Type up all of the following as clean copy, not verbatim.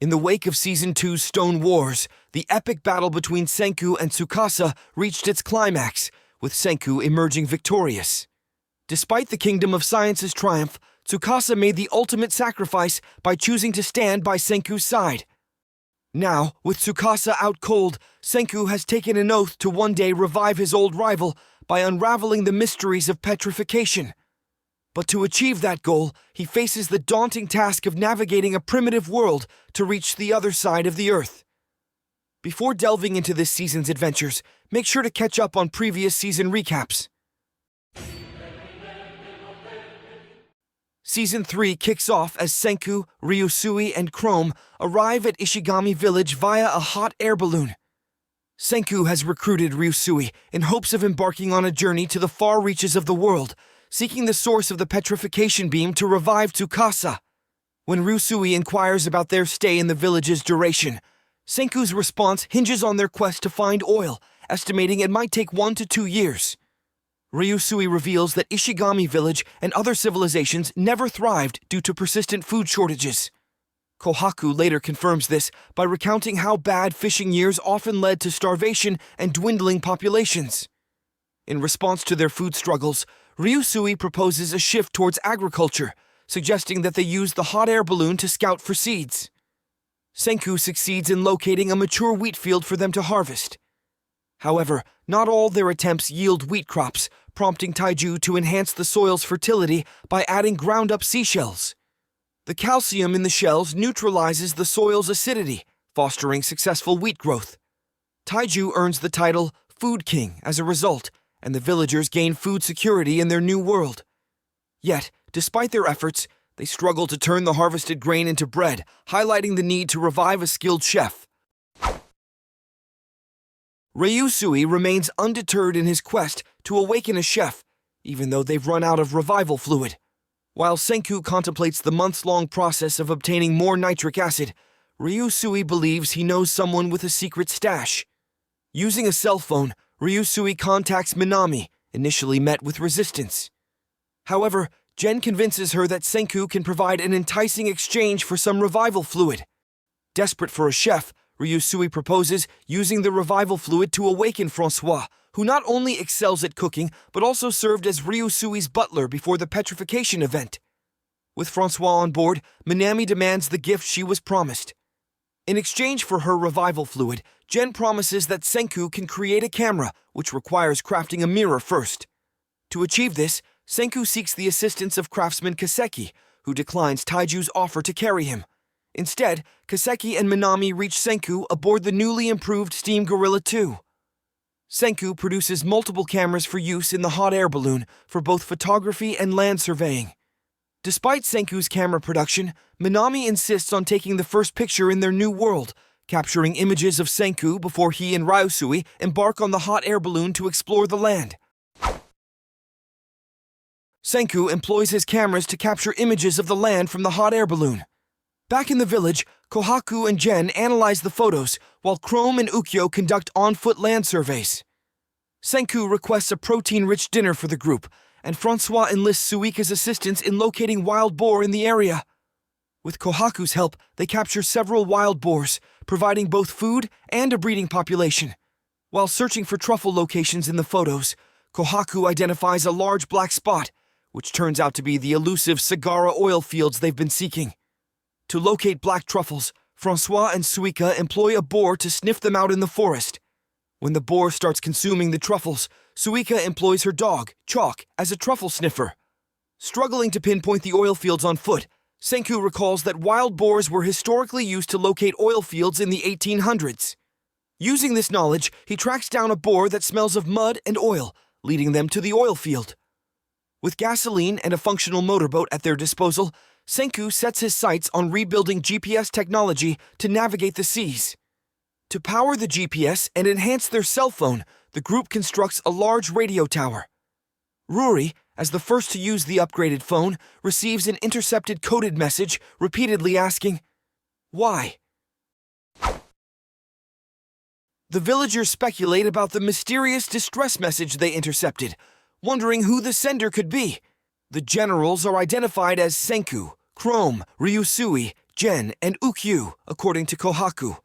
In the wake of Season 2's Stone Wars, the epic battle between Senku and Tsukasa reached its climax, with Senku emerging victorious. Despite the Kingdom of Science's triumph, Tsukasa made the ultimate sacrifice by choosing to stand by Senku's side. Now, with Tsukasa out cold, Senku has taken an oath to one day revive his old rival by unraveling the mysteries of petrification. But to achieve that goal, he faces the daunting task of navigating a primitive world to reach the other side of the Earth. Before delving into this season's adventures, make sure to catch up on previous season recaps. Season 3 kicks off as Senku, Ryusui, and Chrome arrive at Ishigami Village via a hot air balloon. Senku has recruited Ryusui in hopes of embarking on a journey to the far reaches of the world, seeking the source of the petrification beam to revive Tsukasa. When Ryusui inquires about their stay in the village's duration, Senku's response hinges on their quest to find oil, estimating it might take 1 to 2 years. Ryusui reveals that Ishigami Village and other civilizations never thrived due to persistent food shortages. Kohaku later confirms this by recounting how bad fishing years often led to starvation and dwindling populations. In response to their food struggles, Ryusui proposes a shift towards agriculture, suggesting that they use the hot air balloon to scout for seeds. Senku succeeds in locating a mature wheat field for them to harvest. However, not all their attempts yield wheat crops, prompting Taiju to enhance the soil's fertility by adding ground-up seashells. The calcium in the shells neutralizes the soil's acidity, fostering successful wheat growth. Taiju earns the title Food King as a result, and the villagers gain food security in their new world. Yet, despite their efforts, they struggle to turn the harvested grain into bread, highlighting the need to revive a skilled chef. Ryusui remains undeterred in his quest to awaken a chef, even though they've run out of revival fluid. While Senku contemplates the months-long process of obtaining more nitric acid, Ryusui believes he knows someone with a secret stash. Using a cell phone, Ryusui contacts Minami, initially met with resistance. However, Gen convinces her that Senku can provide an enticing exchange for some revival fluid. Desperate for a chef, Ryusui proposes using the revival fluid to awaken Francois, who not only excels at cooking, but also served as Ryusui's butler before the petrification event. With Francois on board, Minami demands the gift she was promised. In exchange for her revival fluid, Gen promises that Senku can create a camera, which requires crafting a mirror first. To achieve this, Senku seeks the assistance of craftsman Kaseki, who declines Taiju's offer to carry him. Instead, Kaseki and Minami reach Senku aboard the newly improved Steam Gorilla 2. Senku produces multiple cameras for use in the hot air balloon for both photography and land surveying. Despite Senku's camera production, Minami insists on taking the first picture in their new world, capturing images of Senku before he and Ryusui embark on the hot air balloon to explore the land. Senku employs his cameras to capture images of the land from the hot air balloon. Back in the village, Kohaku and Gen analyze the photos, while Chrome and Ukyo conduct on-foot land surveys. Senku requests a protein-rich dinner for the group, and Francois enlists Suika's assistance in locating wild boar in the area. With Kohaku's help, they capture several wild boars, providing both food and a breeding population. While searching for truffle locations in the photos, Kohaku identifies a large black spot, which turns out to be the elusive Sagara oil fields they've been seeking. To locate black truffles, Francois and Suika employ a boar to sniff them out in the forest. When the boar starts consuming the truffles, Suika employs her dog, Chalk, as a truffle sniffer. Struggling to pinpoint the oil fields on foot, Senku recalls that wild boars were historically used to locate oil fields in the 1800s. Using this knowledge, he tracks down a boar that smells of mud and oil, leading them to the oil field. With gasoline and a functional motorboat at their disposal, Senku sets his sights on rebuilding GPS technology to navigate the seas. To power the GPS and enhance their cell phone, the group constructs a large radio tower. Ruri, as the first to use the upgraded phone, receives an intercepted coded message repeatedly asking, "Why?" The villagers speculate about the mysterious distress message they intercepted, wondering who the sender could be. The generals are identified as Senku, Chrome, Ryusui, Gen, and Ukyu, according to Kohaku.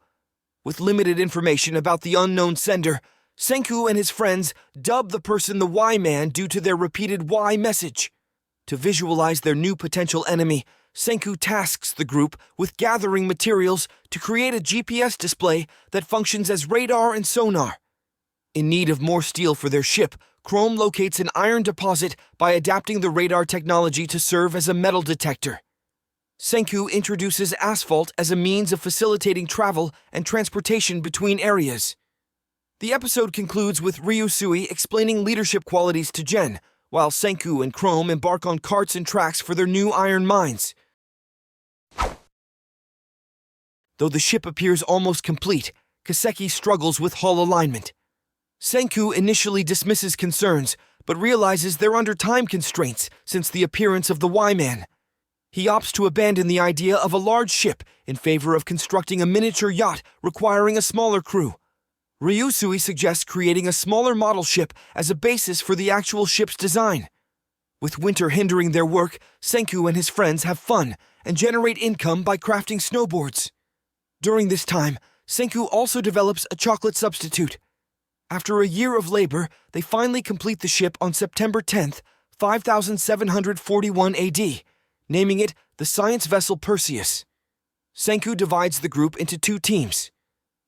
With limited information about the unknown sender, Senku and his friends dub the person the Y-Man due to their repeated Y message. To visualize their new potential enemy, Senku tasks the group with gathering materials to create a GPS display that functions as radar and sonar. In need of more steel for their ship, Chrome locates an iron deposit by adapting the radar technology to serve as a metal detector. Senku introduces asphalt as a means of facilitating travel and transportation between areas. The episode concludes with Ryusui explaining leadership qualities to Gen, while Senku and Chrome embark on carts and tracks for their new iron mines. Though the ship appears almost complete, Kaseki struggles with hull alignment. Senku initially dismisses concerns, but realizes they're under time constraints since the appearance of the Y-Man. He opts to abandon the idea of a large ship in favor of constructing a miniature yacht requiring a smaller crew. Ryusui suggests creating a smaller model ship as a basis for the actual ship's design. With winter hindering their work, Senku and his friends have fun and generate income by crafting snowboards. During this time, Senku also develops a chocolate substitute. After a year of labor, they finally complete the ship on September 10th, 5741 AD, naming it the science vessel Perseus. Senku divides the group into two teams,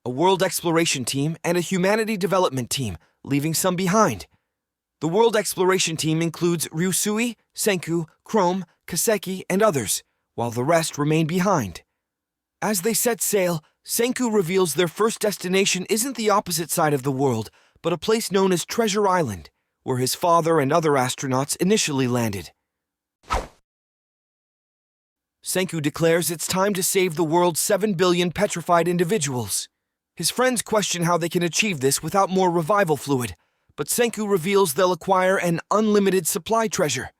a world exploration team and a humanity development team, leaving some behind. The world exploration team includes Ryusui, Senku, Chrome, Kaseki, and others, while the rest remain behind. As they set sail, Senku reveals their first destination isn't the opposite side of the world, but a place known as Treasure Island, where his father and other astronauts initially landed. Senku declares it's time to save the world's 7 billion petrified individuals. His friends question how they can achieve this without more revival fluid, but Senku reveals they'll acquire an unlimited supply treasure.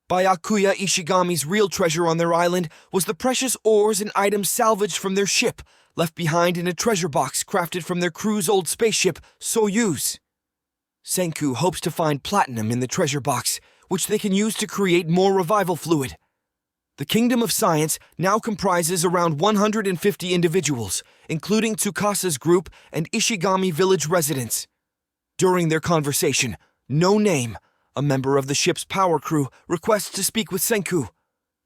Byakuya Ishigami's real treasure on their island was the precious ores and items salvaged from their ship, left behind in a treasure box crafted from their crew's old spaceship, Soyuz. Senku hopes to find platinum in the treasure box, which they can use to create more revival fluid. The Kingdom of Science now comprises around 150 individuals, including Tsukasa's group and Ishigami village residents. During their conversation, No Name, a member of the ship's power crew, requests to speak with Senku.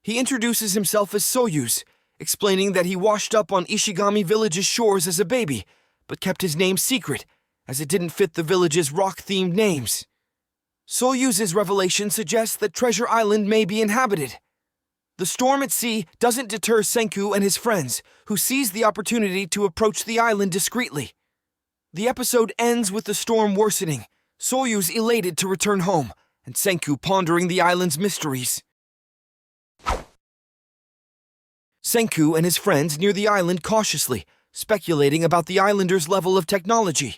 He introduces himself as Soyuz, explaining that he washed up on Ishigami village's shores as a baby, but kept his name secret, as it didn't fit the village's rock-themed names. Soyuz's revelation suggests that Treasure Island may be inhabited. The storm at sea doesn't deter Senku and his friends, who seize the opportunity to approach the island discreetly. The episode ends with the storm worsening, Soyuz elated to return home, and Senku pondering the island's mysteries. Senku and his friends near the island cautiously, speculating about the islanders' level of technology.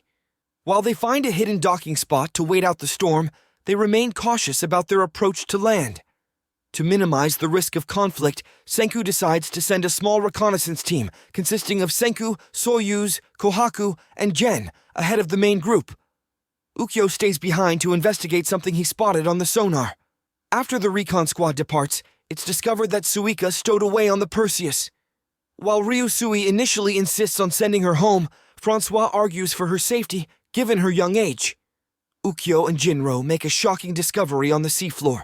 While they find a hidden docking spot to wait out the storm, they remain cautious about their approach to land. To minimize the risk of conflict, Senku decides to send a small reconnaissance team consisting of Senku, Soyuz, Kohaku, and Gen ahead of the main group. Ukyo stays behind to investigate something he spotted on the sonar. After the recon squad departs, it's discovered that Suika stowed away on the Perseus. While Ryusui initially insists on sending her home, Francois argues for her safety given her young age. Ukyo and Jinro make a shocking discovery on the seafloor: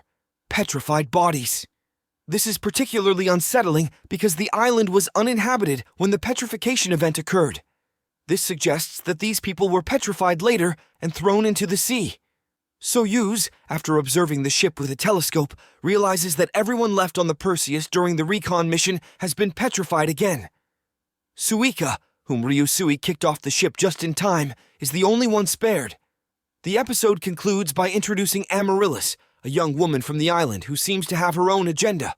petrified bodies. This is particularly unsettling because the island was uninhabited when the petrification event occurred. This suggests that these people were petrified later and thrown into the sea. Soyuz, after observing the ship with a telescope, realizes that everyone left on the Perseus during the recon mission has been petrified again. Suika, whom Ryusui kicked off the ship just in time, is the only one spared. The episode concludes by introducing Amaryllis, a young woman from the island who seems to have her own agenda.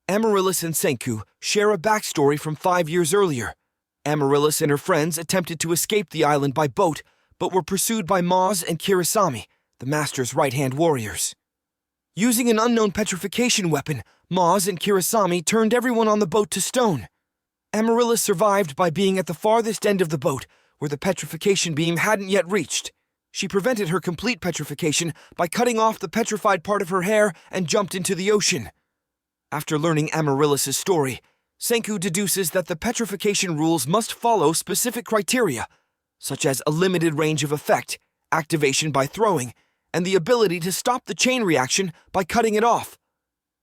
Amaryllis and Senku share a backstory from 5 years earlier. Amaryllis and her friends attempted to escape the island by boat, but were pursued by Maz and Kirasami, the Master's right-hand warriors. Using an unknown petrification weapon, Maz and Kirasami turned everyone on the boat to stone. Amaryllis survived by being at the farthest end of the boat, where the petrification beam hadn't yet reached. She prevented her complete petrification by cutting off the petrified part of her hair and jumped into the ocean. After learning Amaryllis' story, Senku deduces that the petrification rules must follow specific criteria, such as a limited range of effect, activation by throwing, and the ability to stop the chain reaction by cutting it off.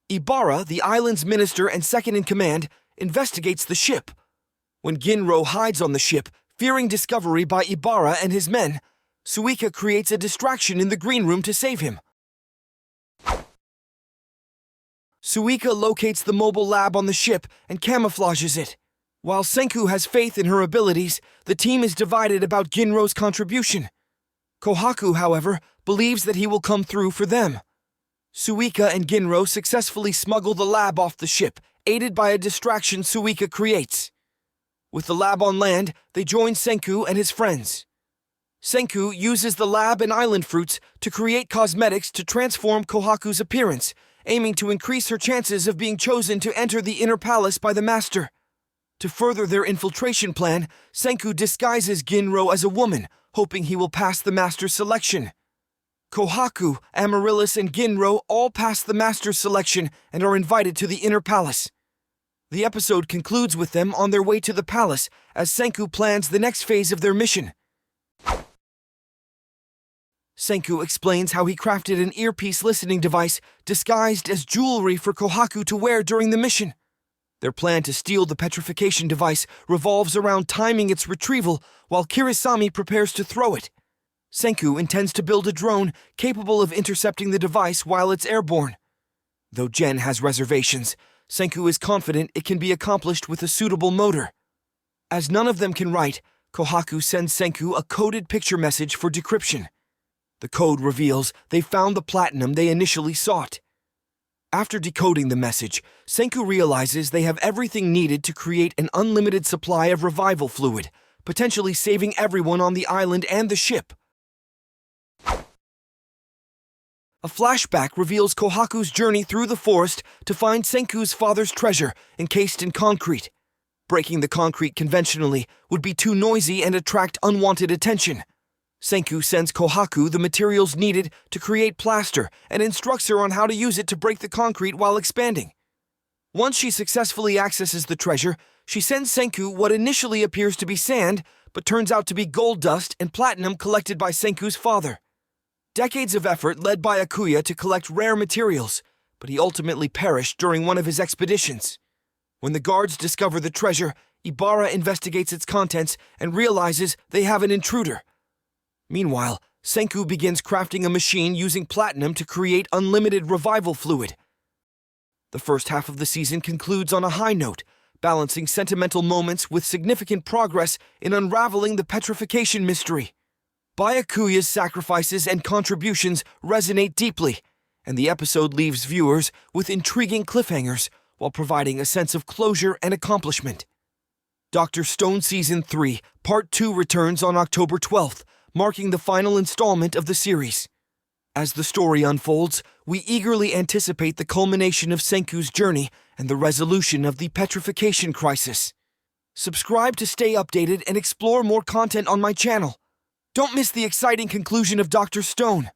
Ibara, the island's minister and second-in-command, investigates the ship. When Ginro hides on the ship, fearing discovery by Ibara and his men, Suika creates a distraction in the green room to save him. Suika locates the mobile lab on the ship and camouflages it. While Senku has faith in her abilities, the team is divided about Ginro's contribution. Kohaku, however, believes that he will come through for them. Suika and Ginro successfully smuggle the lab off the ship, aided by a distraction Suika creates. With the lab on land, they join Senku and his friends. Senku uses the lab and island fruits to create cosmetics to transform Kohaku's appearance, aiming to increase her chances of being chosen to enter the inner palace by the master. To further their infiltration plan, Senku disguises Ginro as a woman, hoping he will pass the master's selection. Kohaku, Amaryllis, and Ginro all pass the master's selection and are invited to the inner palace. The episode concludes with them on their way to the palace as Senku plans the next phase of their mission. Senku explains how he crafted an earpiece listening device disguised as jewelry for Kohaku to wear during the mission. Their plan to steal the petrification device revolves around timing its retrieval while Kirisami prepares to throw it. Senku intends to build a drone capable of intercepting the device while it's airborne. Though Gen has reservations, Senku is confident it can be accomplished with a suitable motor. As none of them can write, Kohaku sends Senku a coded picture message for decryption. The code reveals they found the platinum they initially sought. After decoding the message, Senku realizes they have everything needed to create an unlimited supply of revival fluid, potentially saving everyone on the island and the ship. A flashback reveals Kohaku's journey through the forest to find Senku's father's treasure encased in concrete. Breaking the concrete conventionally would be too noisy and attract unwanted attention. Senku sends Kohaku the materials needed to create plaster and instructs her on how to use it to break the concrete while expanding. Once she successfully accesses the treasure, she sends Senku what initially appears to be sand, but turns out to be gold dust and platinum collected by Senku's father. Decades of effort led by Akuya to collect rare materials, but he ultimately perished during one of his expeditions. When the guards discover the treasure, Ibara investigates its contents and realizes they have an intruder. Meanwhile, Senku begins crafting a machine using platinum to create unlimited revival fluid. The first half of the season concludes on a high note, balancing sentimental moments with significant progress in unraveling the petrification mystery. Byakuya's sacrifices and contributions resonate deeply, and the episode leaves viewers with intriguing cliffhangers while providing a sense of closure and accomplishment. Dr. Stone Season 3, Part 2 returns on October 12th, marking the final installment of the series. As the story unfolds, we eagerly anticipate the culmination of Senku's journey and the resolution of the petrification crisis. Subscribe to stay updated and explore more content on my channel. Don't miss the exciting conclusion of Dr. Stone.